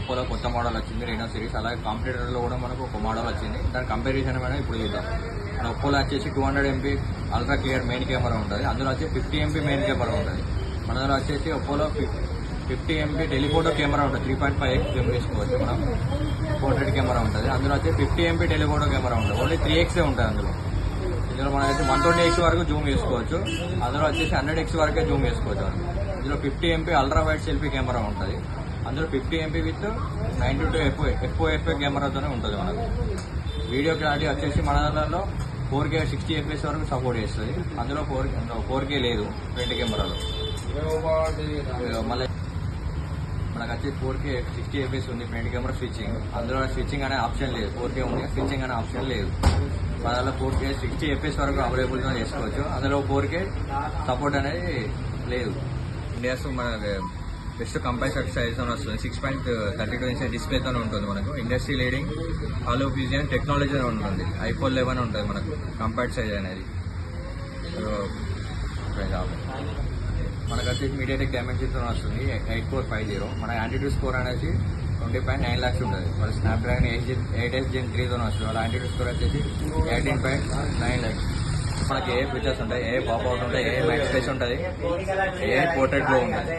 ఒప్పోలో కొత్త మోడల్ వచ్చింది Renault series. అలాగే కాంపిటేటర్లో కూడా మనకు ఒక మోడల్ వచ్చింది. దాని కంపారిజన్ అనేది ఇప్పుడు చూద్దాం. మన ఒప్పోలో వచ్చేసి 200 MP ultra clear main camera ఉంటుంది. అందులో వచ్చి 50 MP మెయిన్ కెమెరా ఉంటుంది. మన దగ్గర వచ్చేసి ఒప్పోలో 50 MP టెలిఫోటో కెమెరా ఉంటుంది. 3.5x జూమ్ చేసుకోవచ్చు మనం. పోర్ట్రేట్ కెమెరా ఉంటుంది. అందులో వచ్చి 50 MP టెలిఫోటో కెమెరా ఉంటుంది. ఓన్లీ 3x ఉంటుంది అందులో. ఇందులో మనకైతే 120x వరకు జూమ్ చేసుకోవచ్చు. అందులో వచ్చేసి 100x వరకే జూమ్ చేసుకోవచ్చు. ఇందులో 50 MP ultra wide selfie camera ఉంటుంది. అందులో 50 MP విత్ 92 FOF కెమెరాతోనే ఉంటుంది మనకు. వీడియో క్లారిటీ వచ్చేసి మన దాంట్లో 4K 60 FPS వరకు సపోర్ట్ చేస్తుంది. అందులో 4K లేదు ఫ్రంట్ కెమెరాలో. మళ్ళీ మనకు వచ్చి 4K 60 FPS ఉంది ఫ్రంట్ కెమెరా స్విచ్చింగ్. అందులో స్విచ్చింగ్ అనే ఆప్షన్ లేదు. 4K ఉంది, స్విచ్చింగ్ అనే ఆప్షన్ లేదు. మన దాంట్లో 4K 60 FPS వరకు అవైలబుల్గా చేసుకోవచ్చు. అందులో 4K సపోర్ట్ అనేది లేదు. ఇండియాస్ మన బెస్ట్ కంపాక్ట్ సైజ్ అని వస్తుంది. 6.32 ఇంచ్ డిస్ప్లేతో ఉంటుంది మనకు. Industry leading hollow fusion technology ఉంటుంది. iPhone 11 ఉంటుంది మనకు కంపాక్ట్ సైజ్ అనేది. మనకు వచ్చేసి మీడియాటెక్ డైమెన్షన్తో వస్తుంది 8450. మన యాంటిట్యూడ్ స్కోర్ అనేది 20.9 lakhs ఉంటుంది. మన స్నాప్డ్రాగన్ 8S Gen 3తో వస్తుంది. వాళ్ళ యాంటిట్యూడ్ స్కోర్ వచ్చేసి 18.9 lakhs. మనకి ఏ ఫీచర్స్ ఉంటాయి, ఏ పాప్అవుట్ ఉంటాయి, ఏ మ్యాక్స్ స్పేస్ ఉంటుంది, ఏ పోర్ట్రేట్లో ఉంటుంది.